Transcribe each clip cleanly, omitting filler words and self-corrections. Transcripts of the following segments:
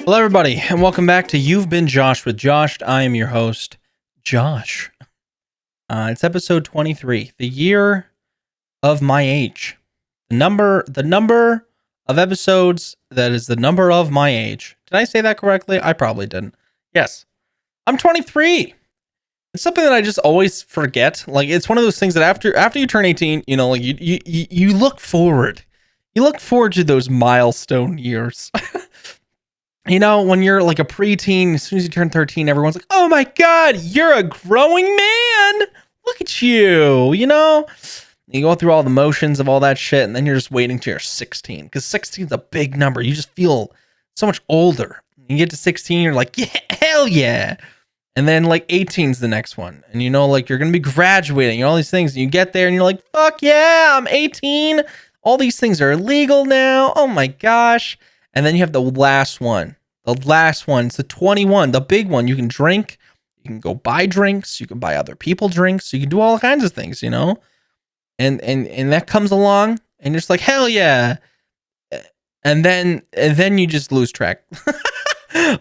Hello, everybody, and welcome back to You've Been Josh with Josh. I am your host, Josh. It's episode 23, the year of my age. The number of episodes that is the number of my age. Did I say that correctly? I probably didn't. Yes, I'm 23. It's something that I just always forget. Like, it's one of those things that after you turn 18, you know, like you look forward. You look forward to those milestone years. You know, when you're like a preteen, as soon as you turn 13, everyone's like, oh my God, you're a growing man. Look at you, you know? You go through all the motions of all that shit, and then you're just waiting till you're 16, because 16 is a big number. You just feel so much older. You get to 16, you're like, yeah, hell yeah. And then like 18 is the next one. And you know, like you're going to be graduating and all these things. And you get there and you're like, fuck yeah, I'm 18. All these things are illegal now. Oh my gosh. And then you have the last one. It's the 21, the big one. You can drink, you can go buy drinks, you can buy other people drinks, you can do all kinds of things, you know? And that comes along and you're just like, hell yeah. And then you just lose track.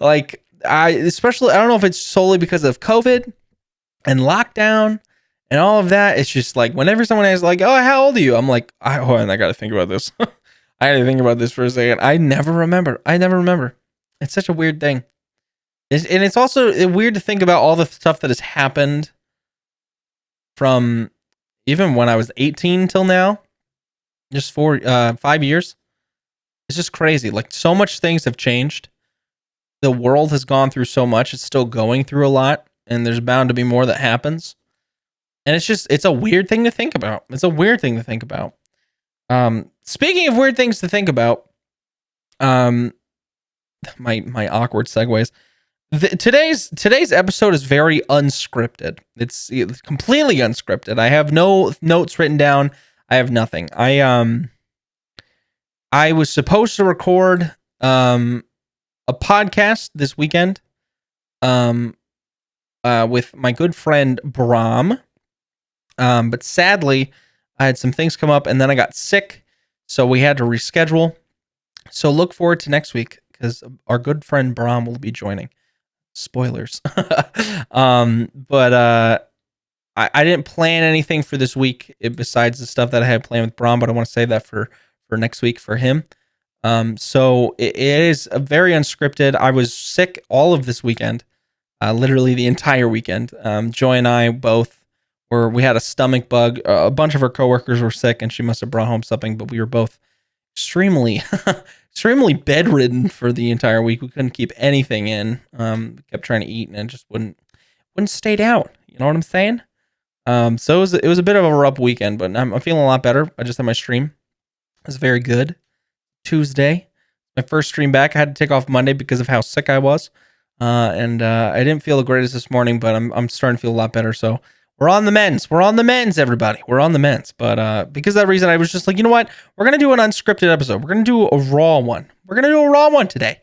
Like I don't know if it's solely because of COVID and lockdown and all of that. It's just like whenever someone asks like, oh, how old are you? I'm like, hold on, I got to think about this. I had to think about this for a second. I never remember. It's such a weird thing. And it's also weird to think about all the stuff that has happened from even when I was 18 till now. Just 5 years. It's just crazy. Like so much things have changed. The world has gone through so much. It's still going through a lot. And there's bound to be more that happens. And it's a weird thing to think about. Speaking of weird things to think about, my awkward segues. Today's episode is very unscripted. It's completely unscripted. I have no notes written down. I have nothing. I was supposed to record a podcast this weekend with my good friend Brahm. But sadly, I had some things come up and then I got sick, so we had to reschedule. So look forward to next week because our good friend Brahm will be joining. Spoilers. But I didn't plan anything for this week besides the stuff that I had planned with Brahm, but I want to save that for next week for him. So it is a very unscripted. I was sick all of this weekend, literally the entire weekend. Joy and I both we had a stomach bug. A bunch of our coworkers were sick, and she must have brought home something. But we were both extremely bedridden for the entire week. We couldn't keep anything in. Kept trying to eat, and it just wouldn't stay down. You know what I'm saying? So it was a bit of a rough weekend, but I'm feeling a lot better. I just had my stream. It was very good. Tuesday, my first stream back. I had to take off Monday because of how sick I was, and I didn't feel the greatest this morning. But I'm starting to feel a lot better. So. We're on the mends, everybody. We're on the mends. But because of that reason, I was just like, you know what? We're going to do an unscripted episode. We're going to do a raw one. Today.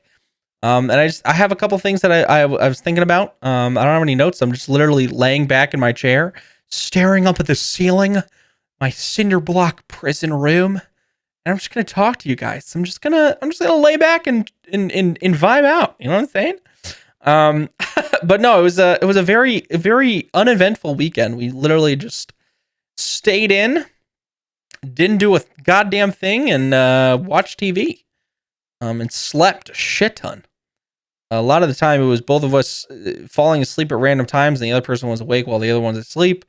And I have a couple things that I was thinking about. I don't have any notes. I'm just literally laying back in my chair, staring up at the ceiling, my cinder block prison room. And I'm just going to talk to you guys. I'm just going to lay back and vibe out. You know what I'm saying? But no, it was a very, very uneventful weekend. We literally just stayed in, didn't do a goddamn thing, and watched TV, and slept a shit ton. A lot of the time, it was both of us falling asleep at random times, and the other person was awake while the other one's asleep.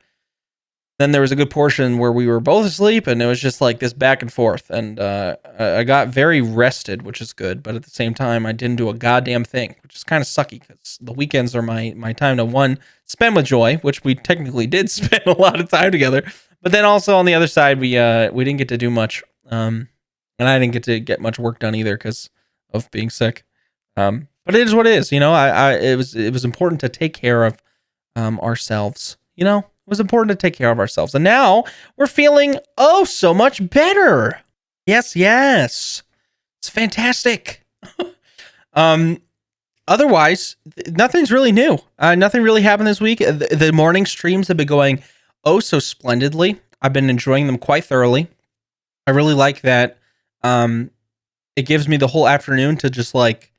Then there was a good portion where we were both asleep, and it was just like this back and forth. And I got very rested, which is good. But at the same time, I didn't do a goddamn thing, which is kind of sucky because the weekends are my time to spend with Joy, which we technically did spend a lot of time together. But then also on the other side, we didn't get to do much, and I didn't get to get much work done either because of being sick. But it is what it is, you know. It was important to take care of ourselves, you know. It was important to take care of ourselves. And now we're feeling so much better. Yes. It's fantastic. Otherwise, nothing's really new. Nothing really happened this week. The morning streams have been going so splendidly. I've been enjoying them quite thoroughly. I really like that. It gives me the whole afternoon to just like,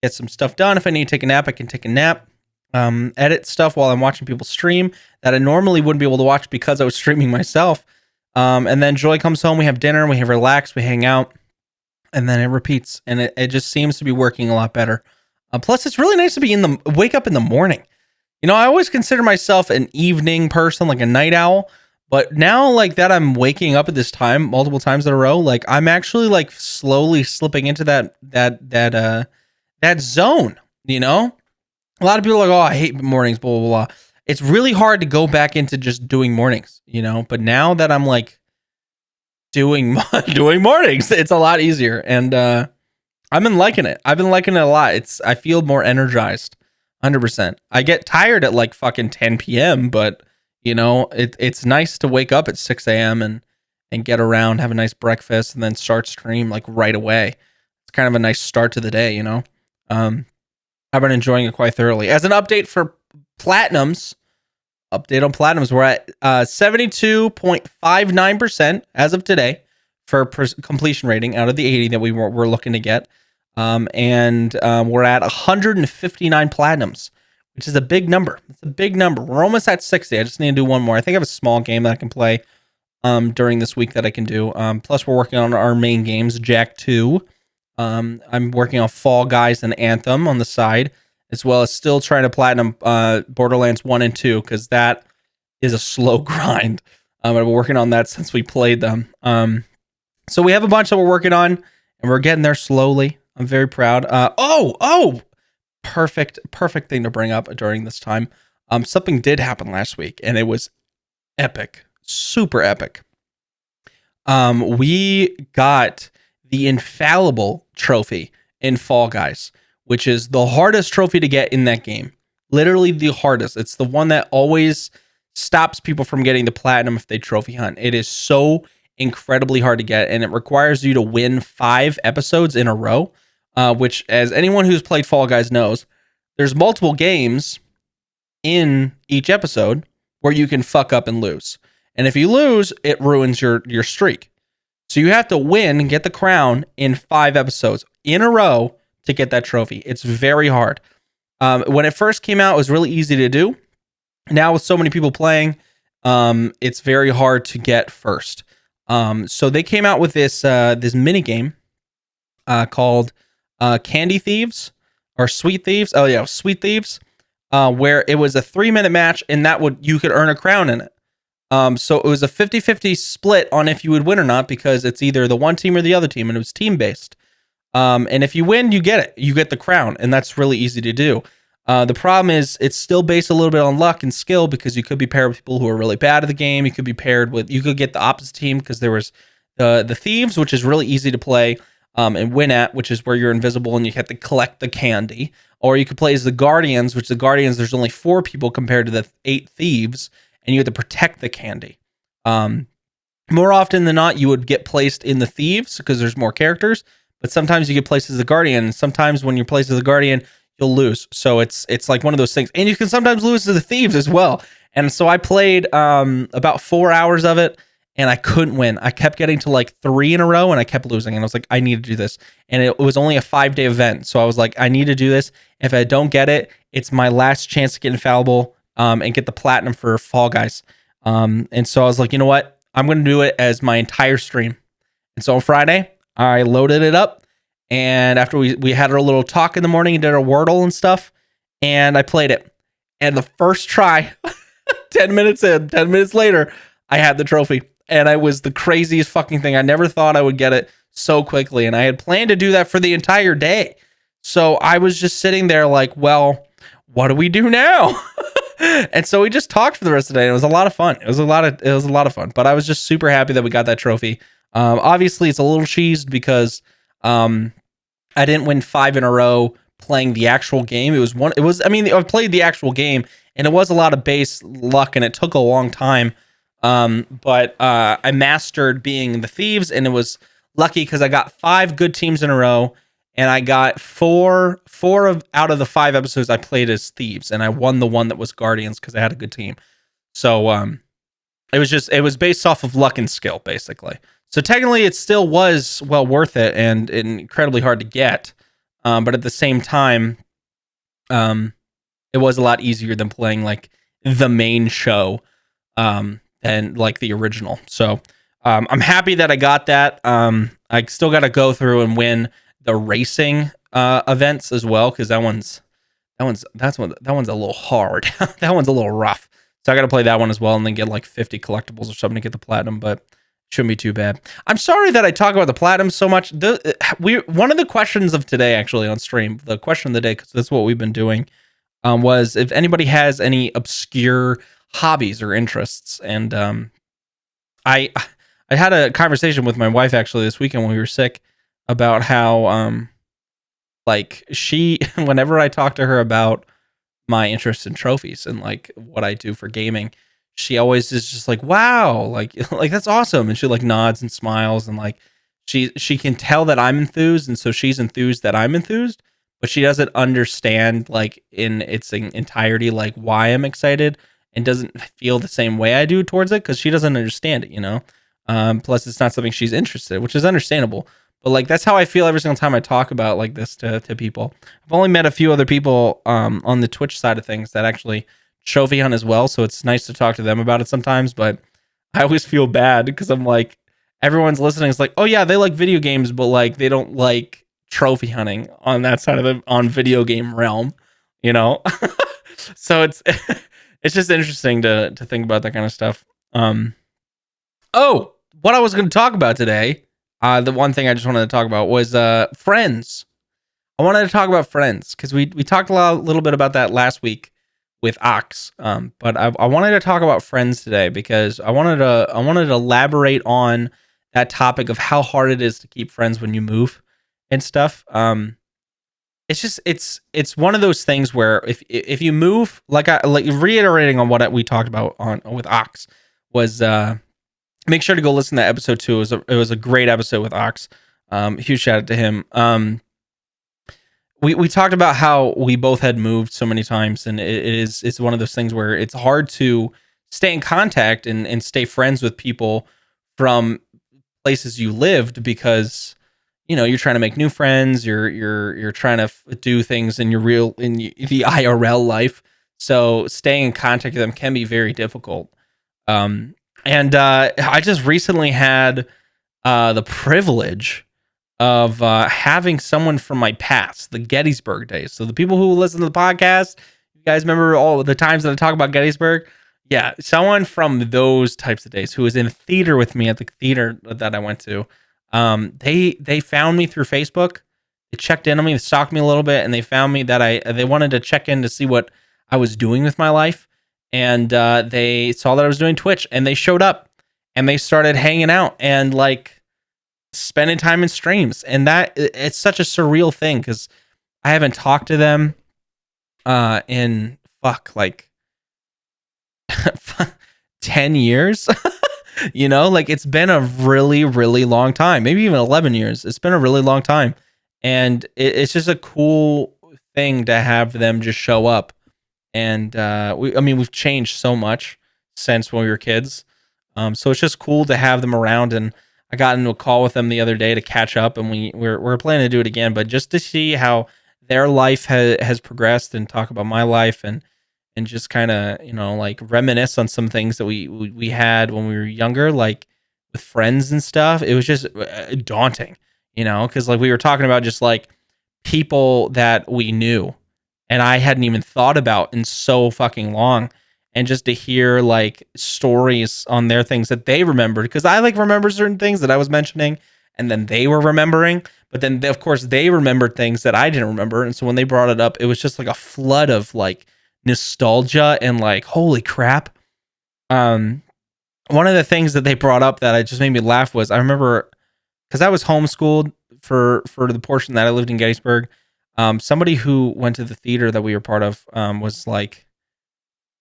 get some stuff done. If I need to take a nap, I can take a nap. Edit stuff while I'm watching people stream that I normally wouldn't be able to watch because I was streaming myself. And then Joy comes home, we have dinner, we have relaxed, we hang out, and then it repeats. And it just seems to be working a lot better. Plus, it's really nice to be wake up in the morning. You know, I always consider myself an evening person, like a night owl. But now, like that, I'm waking up at this time multiple times in a row. Like I'm actually like slowly slipping into that zone. You know, a lot of people are like, oh, I hate mornings, blah blah blah. It's really hard to go back into just doing mornings. You know, but now that I'm like doing mornings, it's a lot easier, and I've been liking it. I've been liking it a lot. I feel more energized, 100%. I get tired at like fucking 10 p.m., but you know, it's nice to wake up at 6 a.m. and get around, have a nice breakfast, and then start stream like right away. It's kind of a nice start to the day, you know. I've been enjoying it quite thoroughly. As an update for platinums, we're at 72.59% as of today for completion rating out of the 80 that we're looking to get. And we're at 159 platinums, which is a big number. It's a big number. We're almost at 60. I just need to do one more. I think I have a small game that I can play during this week that I can do. Plus, we're working on our main games, Jack 2. I'm working on Fall Guys and Anthem on the side, as well as still trying to platinum Borderlands 1 and 2, because that is a slow grind. I've been working on that since we played them. So we have a bunch that we're working on, and we're getting there slowly. I'm very proud. Perfect thing to bring up during this time. Something did happen last week, and it was epic, super epic. We got the infallible trophy in Fall Guys, which is the hardest trophy to get in that game. Literally the hardest. It's the one that always stops people from getting the platinum if they trophy hunt. It is so incredibly hard to get, and it requires you to win 5 episodes in a row. Which, as anyone who's played Fall Guys knows, there's multiple games in each episode where you can fuck up and lose. And if you lose, it ruins your streak. So you have to win and get the crown in 5 episodes in a row to get that trophy. It's very hard. When it first came out, it was really easy to do. Now with so many people playing, it's very hard to get first. So they came out with this mini game called Candy Thieves or Sweet Thieves. Oh yeah, Sweet Thieves, where it was a 3-minute match, and you could earn a crown in it. So it was a 50-50 split on if you would win or not, because it's either the one team or the other team, and it was team based. And if you win, you get it. You get the crown, and that's really easy to do. The problem is it's still based a little bit on luck and skill, because you could be paired with people who are really bad at the game. You could get the opposite team, because there was the Thieves, which is really easy to play and win at, which is where you're invisible and you have to collect the candy. Or you could play as the Guardians, which there's only 4 people compared to the 8 Thieves, and you have to protect the candy. More often than not, you would get placed in the Thieves because there's more characters, but sometimes you get placed as the Guardian, and sometimes when you're placed as the Guardian, you'll lose. So it's like one of those things. And you can sometimes lose to the Thieves as well. And so I played about 4 hours of it, and I couldn't win. I kept getting to like 3 in a row, and I kept losing. And I was like, I need to do this. And it was only a 5-day event. So I was like, I need to do this. If I don't get it, it's my last chance to get infallible and get the platinum for Fall Guys. And so I was like, you know what? I'm going to do it as my entire stream. And so on Friday, I loaded it up. And after we had our little talk in the morning and did our Wordle and stuff, and I played it. And the first try, 10 minutes later, I had the trophy. And it was the craziest fucking thing. I never thought I would get it so quickly. And I had planned to do that for the entire day. So I was just sitting there like, well, what do we do now? And so we just talked for the rest of the day. It was a lot of fun. It was a lot of fun. But I was just super happy that we got that trophy. Obviously, it's a little cheesed because I didn't win 5 in a row playing the actual game. I played the actual game, and it was a lot of base luck, and it took a long time. But I mastered being the Thieves, and it was lucky because I got 5 good teams in a row, and I got 4 out of the 5 episodes I played as Thieves, and I won the one that was Guardians because I had a good team. So it was based off of luck and skill, basically. So technically, it still was well worth it and incredibly hard to get. But at the same time, it was a lot easier than playing like the main show than like the original. So I'm happy that I got that. I still got to go through and win the racing events as well, because that one's a little hard. That one's a little rough. So I got to play that one as well, and then get like 50 collectibles or something to get the platinum, but shouldn't be too bad. I'm sorry that I talk about the platinum so much. One of the questions of today, actually, on stream, the question of the day, because that's what we've been doing, was if anybody has any obscure hobbies or interests. And I had a conversation with my wife actually this weekend when we were sick about how like she whenever I talk to her about my interest in trophies and like what I do for gaming, she always is just like, wow, like like that's awesome. And she like nods and smiles, and like she can tell that I'm enthused, and so she's enthused that I'm enthused, but she doesn't understand like in its entirety like why I'm excited, and doesn't feel the same way I do towards it because she doesn't understand it, you know. Plus it's not something she's interested in, which is understandable. But like that's how I feel every single time I talk about like this to people. I've only met a few other people on the Twitch side of things that actually trophy hunt as well, so it's nice to talk to them about it sometimes. But I always feel bad because I'm like, everyone's listening is like, oh yeah, they like video games, but like they don't like trophy hunting on that side of the on video game realm, you know. So it's it's just interesting to think about that kind of stuff. Oh, what I was going to talk about today, the one thing I just wanted to talk about was Friends. I wanted to talk about Friends because we talked a little bit about that last week with Ox, but I wanted to talk about Friends today because I wanted to elaborate on that topic of how hard it is to keep friends when you move and stuff. It's just it's one of those things where if you move, like reiterating on what we talked about on with Ox was make sure to go listen to episode 2. It was a great episode with Ox. Huge shout out to him. We talked about how we both had moved so many times, and it's one of those things where it's hard to stay in contact and stay friends with people from places you lived because you know you're trying to make new friends, you're trying to do things in the IRL life, so staying in contact with them can be very difficult. And I just recently had the privilege of having someone from my past, the Gettysburg days. So the people who listen to the podcast, you guys remember all the times that I talk about Gettysburg? Yeah, someone from those types of days who was in theater with me at the theater that I went to. They found me through Facebook. They checked in on me, they stalked me a little bit, and they found me that they wanted to check in to see what I was doing with my life. And they saw that I was doing Twitch, and they showed up, and they started hanging out and like spending time in streams. And that it's such a surreal thing because I haven't talked to them in like 10 years. You know, like it's been a really, really long time, maybe even 11 years. It's been a really long time. And it's just a cool thing to have them just show up. And we've changed so much since when we were kids. So it's just cool to have them around. And I got into a call with them the other day to catch up, and we're planning to do it again, but just to see how their life has progressed and talk about my life and just kind of, you know, like reminisce on some things that we had when we were younger, like with friends and stuff. It was just daunting, you know, because like we were talking about just like people that we knew and I hadn't even thought about in so fucking long. And just to hear like stories on their things that they remembered, because I like remember certain things that I was mentioning and then they were remembering, but then of course they remembered things that I didn't remember. And so when they brought it up, it was just like a flood of like nostalgia and like, holy crap. One of the things that they brought up that I just made me laugh was I remember because I was homeschooled for the portion that I lived in Gettysburg. Somebody who went to the theater that we were part of was like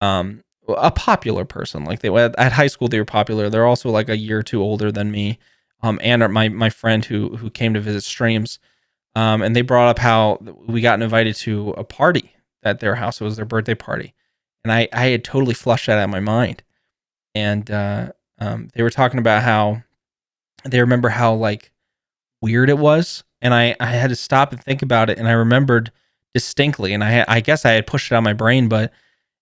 a popular person. Like they at high school they were popular. They're also like a year or two older than me. And my friend who came to visit streams. And they brought up how we got invited to a party at their house. It was their birthday party. And I had totally flushed that out of my mind. And they were talking about how they remember how like weird it was and I had to stop and think about it, and I remembered distinctly, and I guess I had pushed it out of my brain, but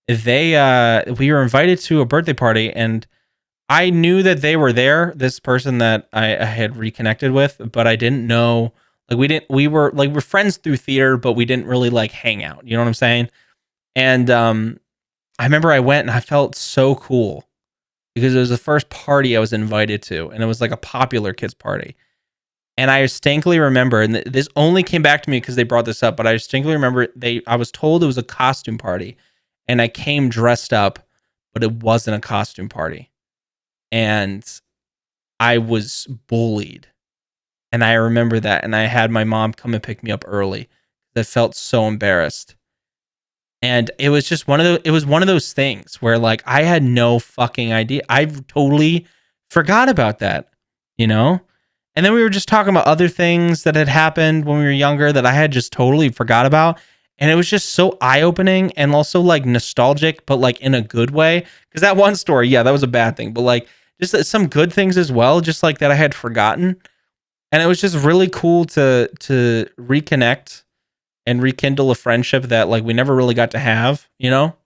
we were invited to a birthday party, and I knew that they were there, this person that I had reconnected with, but I didn't know, like, we're friends through theater, but we didn't really like hang out. You know what I'm saying? And I remember I went and I felt so cool because it was the first party I was invited to, and it was like a popular kids party. And I distinctly remember, and this only came back to me because they brought this up, but I distinctly remember I was told it was a costume party, and I came dressed up, but it wasn't a costume party. And I was bullied. And I remember that, and I had my mom come and pick me up early. I felt so embarrassed. And it was just one of those things where, like, I had no fucking idea. I totally forgot about that, you know? And then we were just talking about other things that had happened when we were younger that I had just totally forgot about. And it was just so eye-opening and also like nostalgic, but like in a good way. Because that one story, yeah, that was a bad thing, but like just some good things as well, just like that I had forgotten. And it was just really cool to reconnect and rekindle a friendship that like we never really got to have, you know?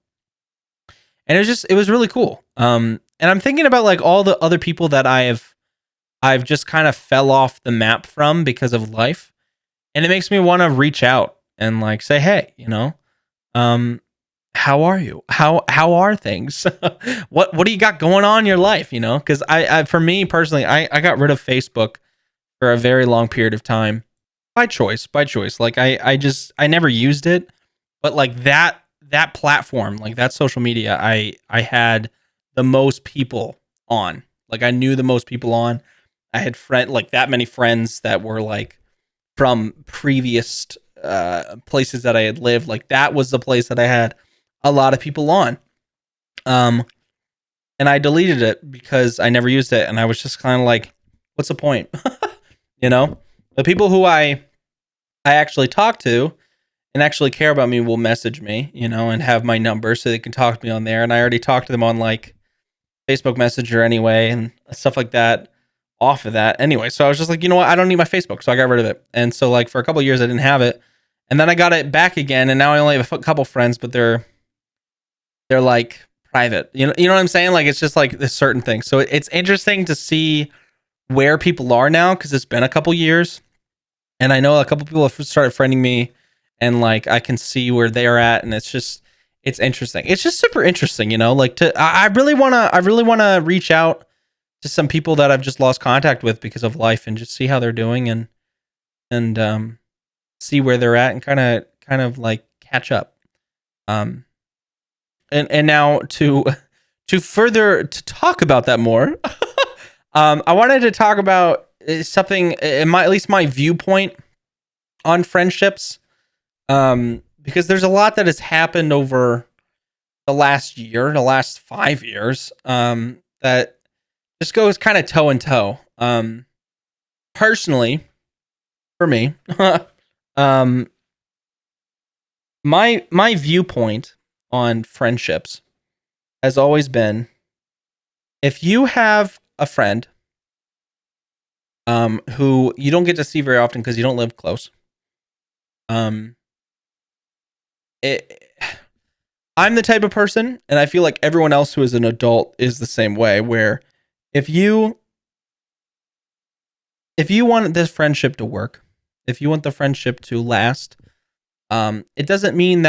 And it was really cool. And I'm thinking about like all the other people that I've just kind of fell off the map from because of life. And it makes me want to reach out and like say, hey, you know, how are you? How are things? What do you got going on in your life? You know, because I for me personally, I got rid of Facebook for a very long period of time by choice. Like I never used it, but like that platform, like that social media, I had the most people on. Like I knew the most people on. I had like that many friends that were like from previous places that I had lived. Like that was the place that I had a lot of people on. And I deleted it because I never used it, and I was just kind of like, what's the point? You know, the people who I actually talk to and actually care about me will message me, you know, and have my number so they can talk to me on there. And I already talked to them on like Facebook Messenger anyway and stuff like that off of that anyway. So I was just like, you know what? I don't need my Facebook. So I got rid of it. And so like for a couple of years, I didn't have it. And then I got it back again. And now I only have a couple friends, but they're like private, you know what I'm saying? Like, it's just like this certain thing. So it's interesting to see where people are now, because it's been a couple years, and I know a couple people have started friending me, and like I can see where they're at, and it's interesting. It's just super interesting, you know. Like I really wanna reach out to some people that I've just lost contact with because of life, and just see how they're doing, and see where they're at, and kind of like catch up. And now to further to talk about that more. I wanted to talk about something, at least my viewpoint on friendships, because there's a lot that has happened over the last 5 years, that just goes kind of toe in toe. Personally, for me, my viewpoint on friendships has always been, if you have a friend who you don't get to see very often because you don't live close, I'm the type of person, and I feel like everyone else who is an adult is the same way, where if you want this friendship to work, if you want the friendship to last, it doesn't mean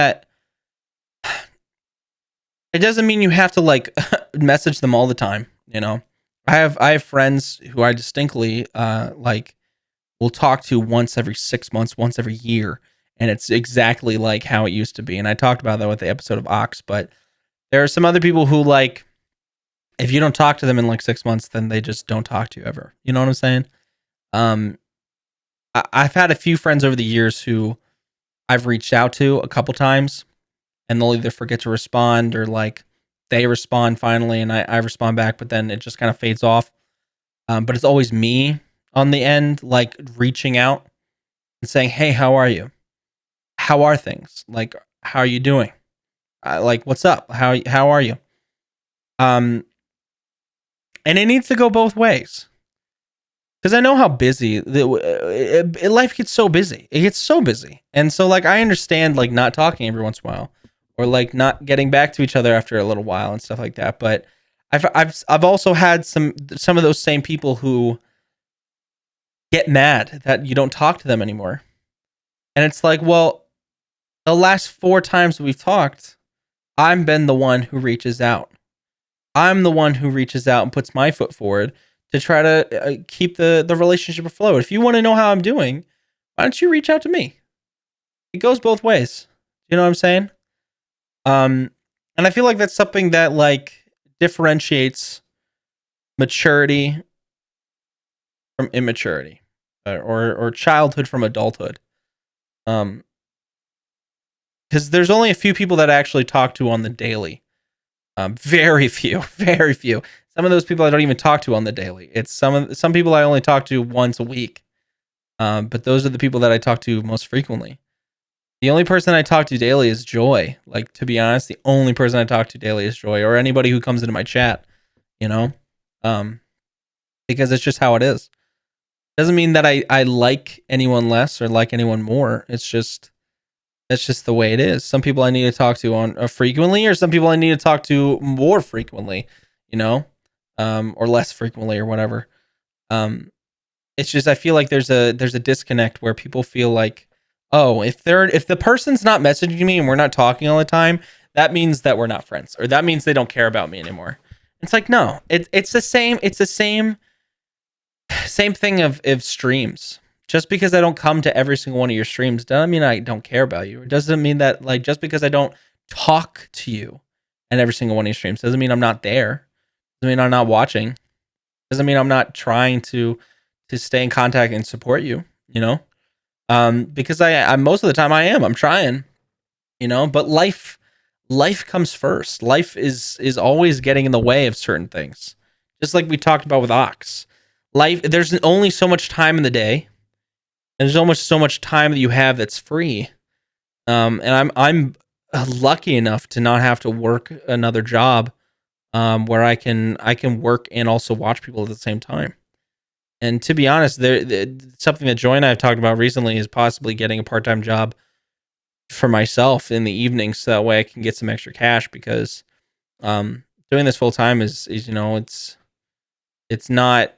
you have to like message them all the time, you know. I have friends who I distinctly like will talk to once every 6 months, once every year, and it's exactly like how it used to be. And I talked about that with the episode of Ox, but there are some other people who, like, if you don't talk to them in like 6 months, then they just don't talk to you ever. You know what I'm saying? I've had a few friends over the years who I've reached out to a couple times, and they'll either forget to respond, or like they respond finally and I respond back, but then it just kind of fades off. But it's always me on the end, like reaching out and saying, hey, how are you? How are things? Like, how are you doing? Like, what's up? How are you? And it needs to go both ways. because I know how busy life gets so busy. It gets so busy, and so like I understand like not talking every once in a while, or like not getting back to each other after a little while and stuff like that. But I've also had some of those same people who get mad that you don't talk to them anymore, and it's like, well, the last 4 times we've talked, I've been the one who reaches out. I'm the one who reaches out and puts my foot forward to try to keep the relationship afloat. If you want to know how I'm doing, why don't you reach out to me? It goes both ways. You know what I'm saying? And I feel like that's something that like differentiates maturity from immaturity, or childhood from adulthood. Because there's only a few people that I actually talk to on the daily. Very few, very few. Some of those people I don't even talk to on the daily. It's some people I only talk to once a week. But those are the people that I talk to most frequently. The only person I talk to daily is Joy. Like, to be honest, the only person I talk to daily is Joy, or anybody who comes into my chat, you know? Because it's just how it is. Doesn't mean that I like anyone less or like anyone more. It's just, that's just the way it is. Some people I need to talk to on frequently, or some people I need to talk to more frequently, you know? Or less frequently or whatever. It's just, I feel like there's a disconnect where people feel like, oh, if the person's not messaging me and we're not talking all the time, that means that we're not friends, or that means they don't care about me anymore. It's like, no, it's the same thing of streams. Just because I don't come to every single one of your streams doesn't mean I don't care about you. It doesn't mean that, like, just because I don't talk to you at every single one of your streams doesn't mean I'm not there. Doesn't mean I'm not watching. Doesn't mean I'm not trying to stay in contact and support you, you know? Because I most of the time I'm trying, you know, but life comes first. Life is always getting in the way of certain things. Just like we talked about with Ox. Life, there's only so much time in the day, and there's almost so much time that you have that's free. And I'm lucky enough to not have to work another job, where I can work and also watch people at the same time. And to be honest, something that Joy and I have talked about recently is possibly getting a part-time job for myself in the evenings, so that way I can get some extra cash, because doing this full time is, you know, it's not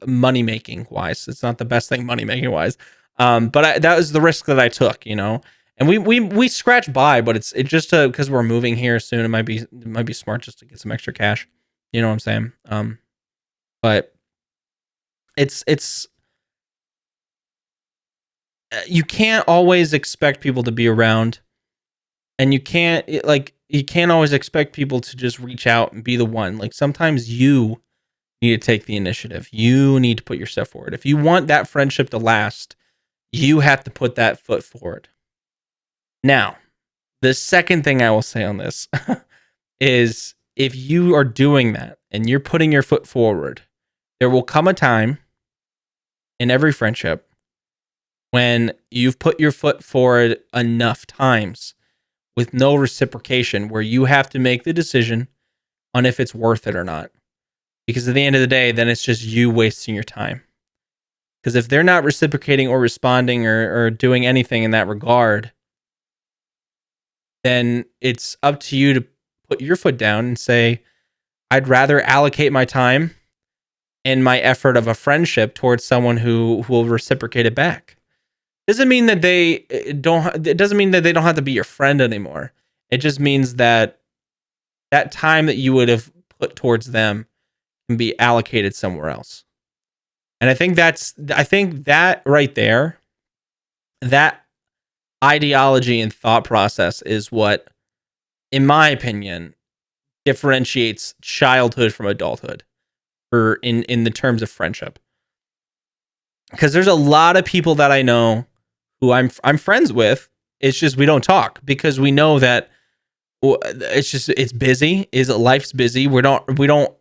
money making wise. It's not the best thing money making wise. But that was the risk that I took, you know. And we scratch by, but it's just because we're moving here soon. It might be smart just to get some extra cash. You know what I'm saying? But it's you can't always expect people to be around, and you can't always expect people to just reach out and be the one. Like, sometimes you need to take the initiative. You need to put yourself forward. If you want that friendship to last, you have to put that foot forward. Now, the second thing I will say on this is, if you are doing that and you're putting your foot forward, there will come a time in every friendship when you've put your foot forward enough times with no reciprocation, where you have to make the decision on if it's worth it or not. Because at the end of the day, then it's just you wasting your time. Because if they're not reciprocating or responding or doing anything in that regard, then it's up to you to put your foot down and say, I'd rather allocate my time and my effort of a friendship towards someone who will reciprocate it back. Doesn't mean that it doesn't mean that they don't have to be your friend anymore. It just means that that time that you would have put towards them can be allocated somewhere else. And I think that right there, that ideology and thought process is what, in my opinion, differentiates childhood from adulthood, or in the terms of friendship. Because there's a lot of people that I know who I'm friends with. It's just we don't talk, because we know that it's busy. Life's busy. We don't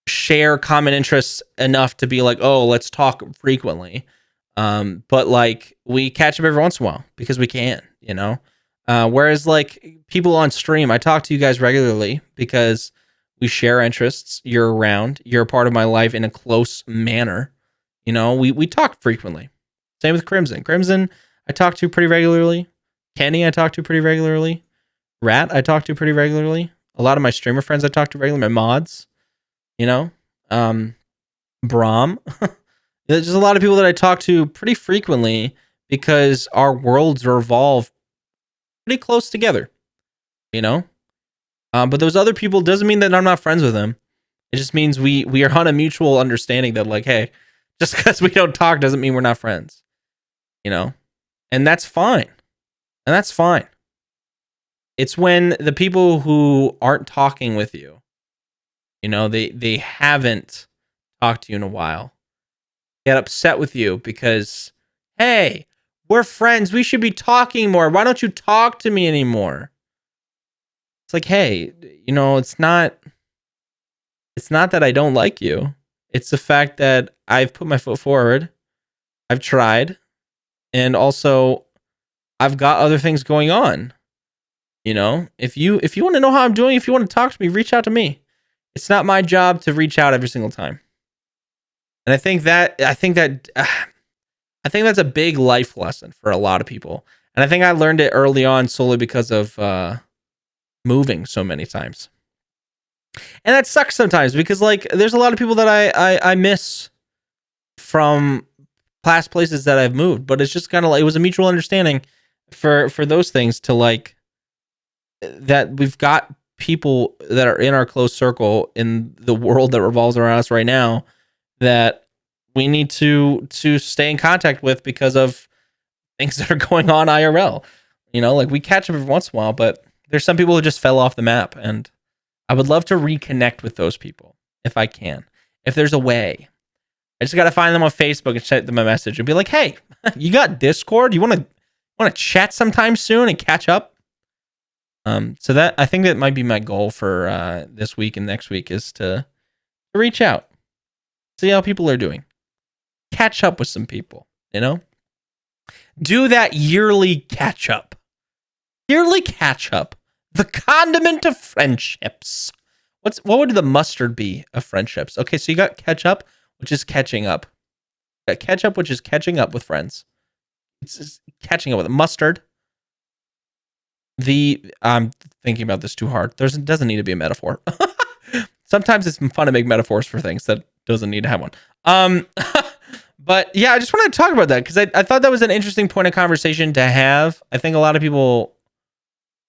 share common interests enough to be like, oh, let's talk frequently. But like, we catch up every once in a while because we can, you know. Whereas like people on stream, I talk to you guys regularly because We share interests year round. You're a part of my life in a close manner. You know, we talk frequently. Same with Crimson. Crimson, I talk to pretty regularly. Kenny, I talk to pretty regularly. Rat, I talk to pretty regularly. A lot of my streamer friends I talk to regularly. My mods, you know, Brahm. There's just a lot of people that I talk to pretty frequently because our worlds revolve pretty close together, you know. But those other people doesn't mean that I'm not friends with them. It just means we are on a mutual understanding that, like, hey, just because we don't talk doesn't mean we're not friends, you know. And that's fine. And that's fine. It's when the people who aren't talking with you, you know, they haven't talked to you in a while, get upset with you because, hey, we're friends. We should be talking more. Why don't you talk to me anymore? It's like, hey, you know, it's not that I don't like you. It's the fact that I've put my foot forward. I've tried. And also I've got other things going on. You know, if you want to know how I'm doing, if you want to talk to me, reach out to me. It's not my job to reach out every single time. And I think that's a big life lesson for a lot of people. And I think I learned it early on solely because of moving so many times. And that sucks sometimes because, like, there's a lot of people that I miss from past places that I've moved, but it's just kind of like, it was a mutual understanding for those things to, like, that we've got people that are in our close circle in the world that revolves around us right now that we need to stay in contact with because of things that are going on IRL. You know, like, we catch up every once in a while, but there's some people who just fell off the map, and I would love to reconnect with those people if I can. If there's a way. I just got to find them on Facebook and send them a message and be like, hey, you got Discord? You want to chat sometime soon and catch up? So that, I think that might be my goal for this week and next week, is to reach out, see how people are doing, catch up with some people, you know, do that yearly catch up, the condiment of friendships. What would the mustard be of friendships? Okay, so you got catch up, which is catching up. You got catch up, which is catching up with friends. It's just catching up with mustard. I'm thinking about this too hard. It doesn't need to be a metaphor. Sometimes it's fun to make metaphors for things that doesn't need to have one. But yeah, I just wanted to talk about that because I thought that was an interesting point of conversation to have. I think a lot of people,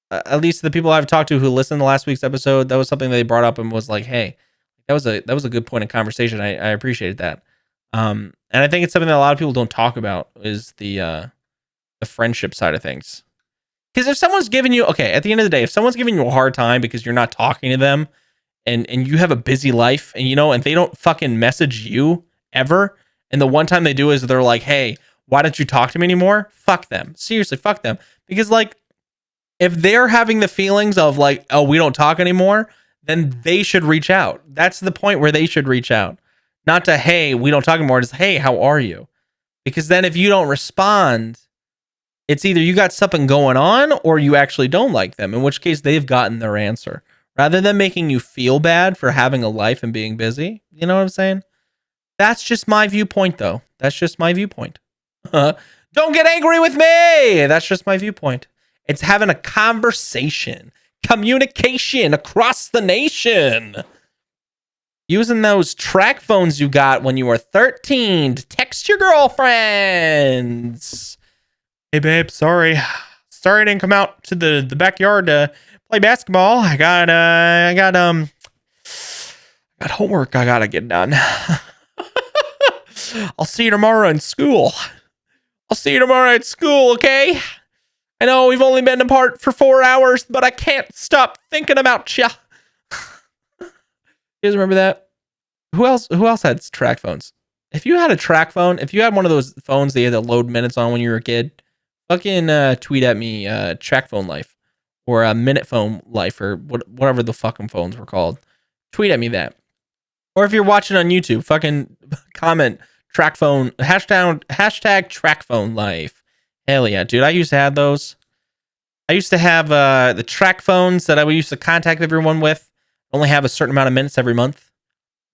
at least the people I've talked to who listened to last week's episode, that was something they brought up and was like, hey, that was a good point of conversation. I appreciated that. And I think it's something that a lot of people don't talk about, is the friendship side of things. Because if someone's giving you, okay, at the end of the day, if someone's giving you a hard time because you're not talking to them and you have a busy life and, you know, and they don't fucking message you ever, and the one time they do is they're like, hey, why don't you talk to me anymore? Fuck them. Seriously, fuck them. Because, like, if they're having the feelings of like, oh, we don't talk anymore, then they should reach out. That's the point where they should reach out. Not to, hey, we don't talk anymore. Just, hey, how are you? Because then if you don't respond, it's either you got something going on or you actually don't like them, in which case they've gotten their answer. Rather than making you feel bad for having a life and being busy. You know what I'm saying? That's just my viewpoint, though. That's just my viewpoint. Don't get angry with me. That's just my viewpoint. It's having a conversation, communication across the nation. Using those TracFones you got when you were 13 to text your girlfriends. Hey, babe, sorry I didn't come out to the backyard to play basketball. I got homework I gotta get done. I'll see you tomorrow in school. Okay? I know we've only been apart for 4 hours, but I can't stop thinking about you. You guys remember that? Who else had TracFones? If you had a TracFone, if you had one of those phones that you had to load minutes on when you were a kid, fucking tweet at me TracFone Life or a Minute Phone Life or whatever the fucking phones were called. Tweet at me that. Or if you're watching on YouTube, fucking comment TracFone hashtag TracFone Life. Hell yeah, dude! I used to have those. I used to have the TracFones that I used to contact everyone with. only have a certain amount of minutes every month.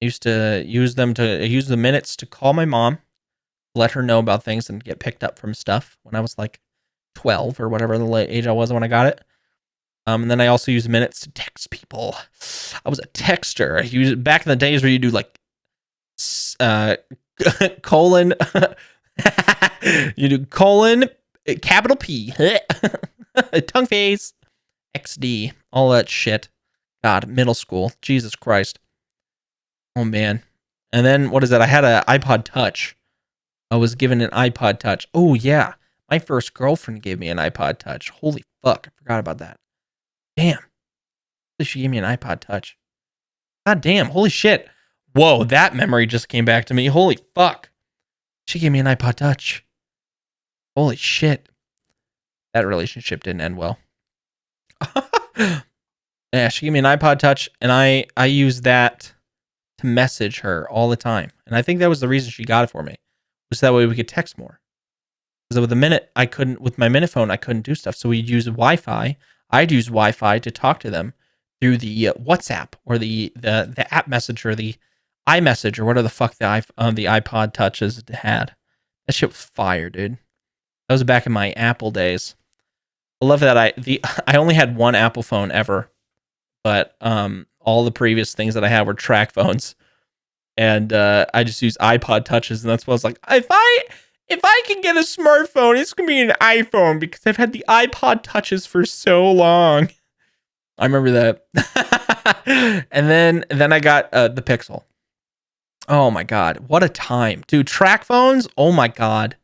I used to use the minutes to call my mom, let her know about things and get picked up from stuff when I was like 12 or whatever the late age I was when I got it. And then I also use minutes to text people. I was a texter. I used back in the days where you do like colon, you do colon, capital P, tongue face, XD, all that shit. God, middle school. Jesus Christ. Oh man. And then what is that? I had an iPod Touch. I was given an iPod Touch. Oh yeah. My first girlfriend gave me an iPod Touch. Holy fuck. I forgot about that. Damn. She gave me an iPod Touch. God damn. Holy shit. Whoa, that memory just came back to me. Holy fuck. She gave me an iPod Touch. Holy shit. That relationship didn't end well. Yeah, she gave me an iPod Touch, and I used that to message her all the time. And I think that was the reason she got it for me. Was that way we could text more. Because with my Minute phone, I couldn't do stuff. So we'd use Wi-Fi. I'd use Wi-Fi to talk to them through the WhatsApp or the app message or the iMessage or whatever the fuck the iPod Touches had. That shit was fire, dude. That was back in my Apple days. I love that I only had one Apple phone ever, but all the previous things that I had were TracFones, and I just used iPod Touches, and that's what I was like. If I can get a smartphone, it's gonna be an iPhone because I've had the iPod Touches for so long. I remember that. And then I got the Pixel. Oh my god, what a time, dude! TracFones. Oh my god.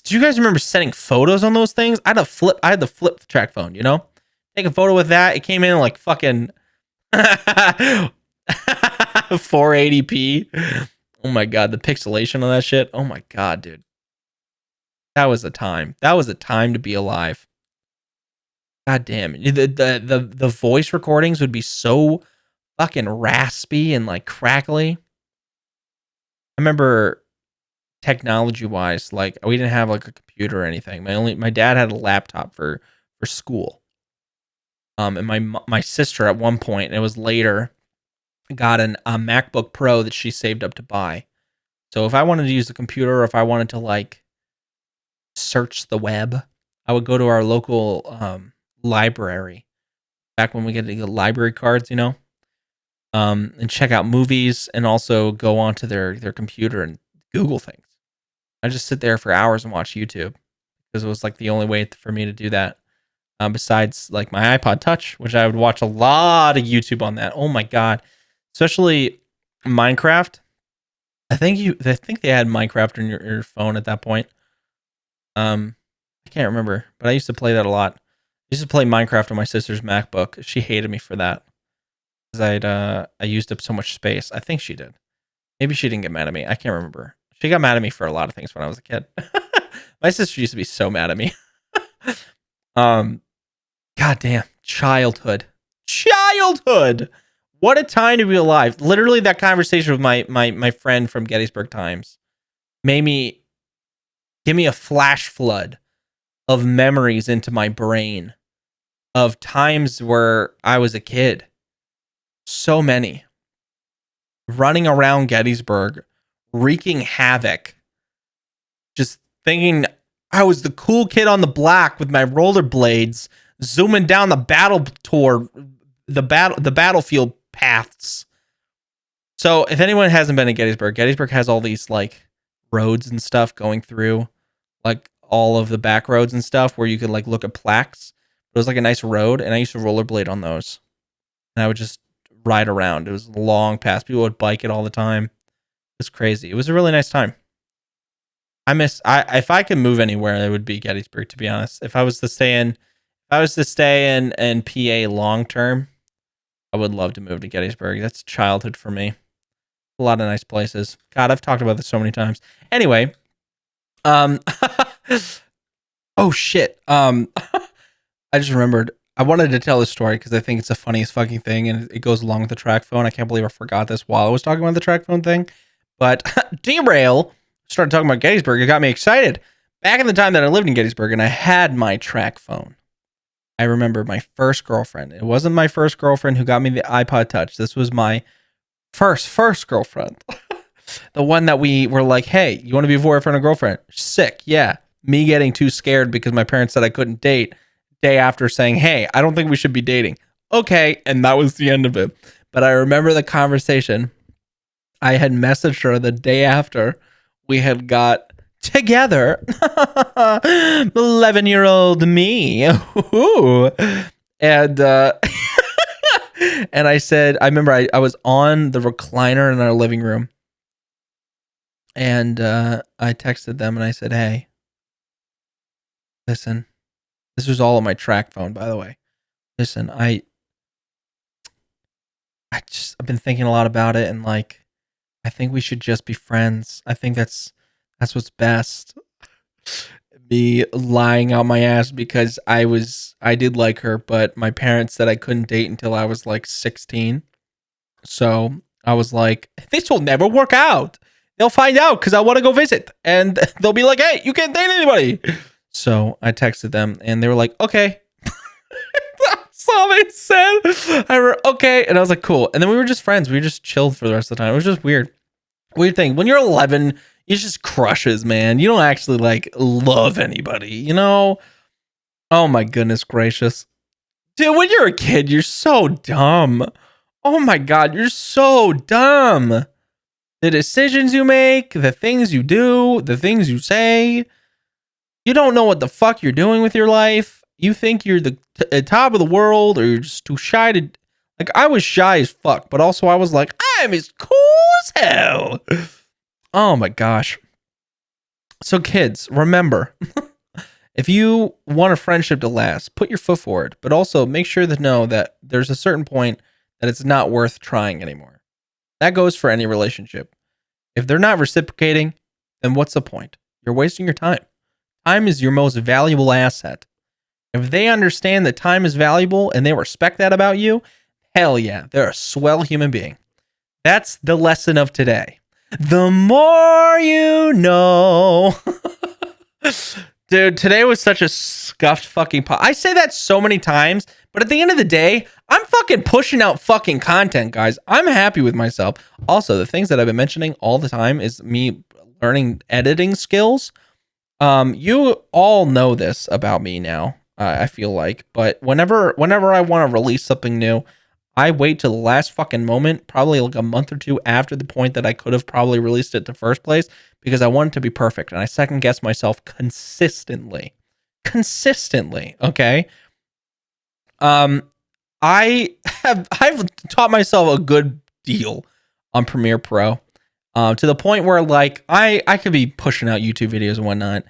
Do you guys remember sending photos on those things? I had the flip TracFone, you know? Take a photo with that. It came in like fucking 480p. Oh my god, the pixelation on that shit. Oh my god, dude. That was a time. That was a time to be alive. God damn. The voice recordings would be so fucking raspy and like crackly. I remember technology wise, like we didn't have like a computer or anything. My dad had a laptop for school. And my sister at one point, and it was later, got a MacBook Pro that she saved up to buy. So if I wanted to use the computer or if I wanted to like search the web, I would go to our local library back when we get the library cards, you know, and check out movies and also go onto their computer and Google things. I just sit there for hours and watch YouTube because it was like the only way for me to do that. Besides like my iPod Touch, which I would watch a lot of YouTube on that. Oh my god, especially Minecraft. I think they had Minecraft on your phone at that point. I can't remember, but I used to play that a lot. I used to play Minecraft on my sister's MacBook. She hated me for that because I used up so much space. I think she did. Maybe she didn't get mad at me. I can't remember. She got mad at me for a lot of things when I was a kid. My sister used to be so mad at me. Goddamn, childhood. What a time to be alive. Literally, that conversation with my friend from Gettysburg Times made give me a flash flood of memories into my brain of times where I was a kid. So many. Running around Gettysburg, wreaking havoc. Just thinking I was the cool kid on the block with my rollerblades, zooming down the battlefield paths. So if anyone hasn't been to Gettysburg has all these like roads and stuff going through, like all of the back roads and stuff where you could like look at plaques. It was like a nice road, and I used to rollerblade on those, and I would just ride around. It was a long path. People would bike it all the time. It was crazy. It was a really nice time. If I could move anywhere, it would be Gettysburg, to be honest. If I was to stay in PA long term, I would love to move to Gettysburg. That's childhood for me. A lot of nice places. God, I've talked about this so many times. Anyway, oh shit. I just remembered. I wanted to tell this story because I think it's the funniest fucking thing, and it goes along with the TracFone. I can't believe I forgot this while I was talking about the TracFone thing. But derail. Started talking about Gettysburg. It got me excited. Back in the time that I lived in Gettysburg and I had my TracFone, I remember my first girlfriend. It wasn't my first girlfriend who got me the iPod Touch. This was my first girlfriend. The one that we were like, hey, you want to be a boyfriend or girlfriend? Sick, yeah. Me getting too scared because my parents said I couldn't date. Day after saying, hey, I don't think we should be dating. Okay, and that was the end of it. But I remember the conversation. I had messaged her the day after we had got together. 11-year-old me. And and I said, I remember I was on the recliner in our living room. And I texted them and I said, hey, listen, this was all on my TracFone, by the way. Listen, I've been thinking a lot about it, and like, I think we should just be friends. I think that's what's best. Me lying out my ass because I did like her, but my parents said I couldn't date until I was like 16. So I was like, this will never work out. They'll find out because I want to go visit, and they'll be like, hey, you can't date anybody. So I texted them and they were like, okay. That's all they said. Okay. And I was like, cool. And then we were just friends. We just chilled for the rest of the time. It was just weird. Weird thing. When you're 11, it's just crushes, man. You don't actually like love anybody, you know? Oh my goodness gracious. Dude, when you're a kid, you're so dumb. Oh my God, you're so dumb. The decisions you make, the things you do, the things you say. You don't know what the fuck you're doing with your life. You think you're the top of the world, or you're just too shy to... Like, I was shy as fuck, but also I was like, I'm as cool as hell. Oh my gosh. So kids, remember, if you want a friendship to last, put your foot forward, but also make sure to know that there's a certain point that it's not worth trying anymore. That goes for any relationship. If they're not reciprocating, then what's the point? You're wasting your time. Time is your most valuable asset. If they understand that time is valuable and they respect that about you, hell yeah, they're a swell human being. That's the lesson of today. The more you know. Dude, today was such a scuffed fucking I say that so many times, but at the end of the day, I'm fucking pushing out fucking content, guys. I'm happy with myself. Also, the things that I've been mentioning all the time is me learning editing skills. You all know this about me now, I feel like, but whenever I want to release something new, I wait till the last fucking moment, probably like a month or two after the point that I could have probably released it to first place, because I want it to be perfect, and I second guess myself consistently, okay? I've taught myself a good deal on Premiere Pro, to the point where like I could be pushing out YouTube videos and whatnot,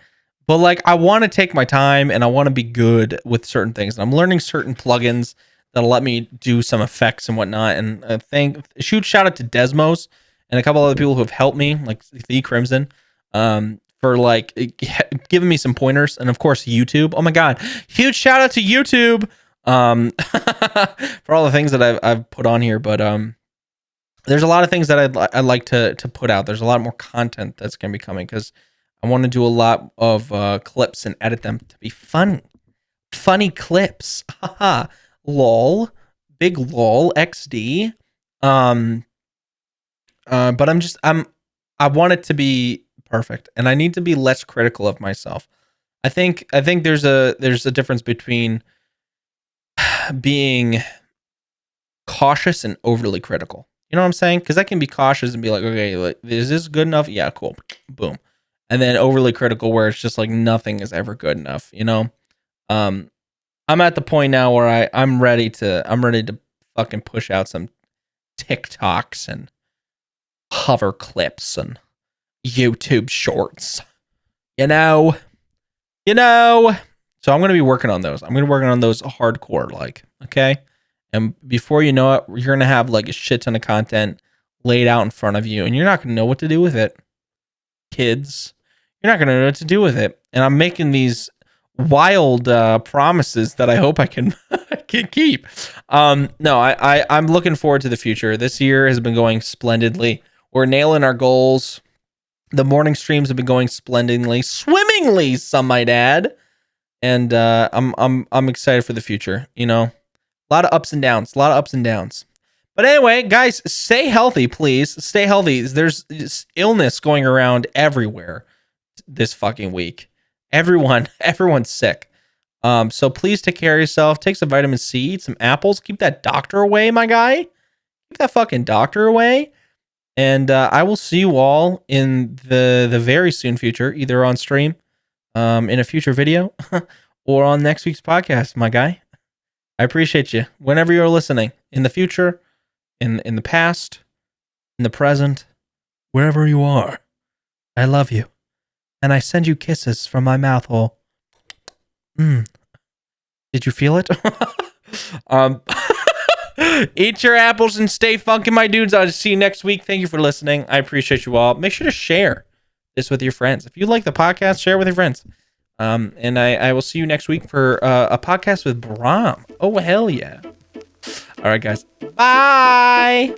but like I want to take my time and I want to be good with certain things. And I'm learning certain plugins that'll let me do some effects and whatnot. And I think shout out to Desmos and a couple other people who have helped me, like The Crimson, for like giving me some pointers, and of course YouTube. Oh my God, huge shout out to YouTube for all the things that I've put on here. But there's a lot of things that I'd like to put out. There's a lot more content that's going to be coming because I want to do a lot of clips and edit them to be funny clips. Haha, lol, big lol, XD. But I want it to be perfect, and I need to be less critical of myself. I think there's a difference between being cautious and overly critical. You know what I'm saying? Because I can be cautious and be like, okay, like, is this good enough? Yeah, cool. Boom. And then overly critical where it's just like nothing is ever good enough, you know? I'm at the point now where I'm ready to fucking push out some TikToks and hover clips and YouTube shorts. You know? So I'm going to be working on those. I'm going to be working on those hardcore, like, okay? And before you know it, you're going to have like a shit ton of content laid out in front of you, and you're not going to know what to do with it. Kids, you're not going to know what to do with it. And I'm making these wild promises that I hope I can keep. No, I'm looking forward to the future. This year has been going splendidly. We're nailing our goals. The morning streams have been going splendidly, swimmingly, some might add. and I'm excited for the future. You know, a lot of ups and downs, a lot of ups and downs. But anyway, guys, stay healthy, please. Stay healthy. There's illness going around everywhere this fucking week. Everyone's sick. So please take care of yourself. Take some vitamin C, eat some apples. Keep that doctor away, my guy. Keep that fucking doctor away. And I will see you all in the very soon future, either on stream, in a future video, or on next week's podcast, my guy. I appreciate you. Whenever you're listening, in the future, in the past, in the present, wherever you are, I love you. And I send you kisses from my mouth hole. Did you feel it? Eat your apples and stay funky, my dudes. I'll see you next week. Thank you for listening. I appreciate you all. Make sure to share this with your friends. If you like the podcast, share it with your friends. And I will see you next week for a podcast with Bram. Oh, hell yeah. All right, guys. Bye.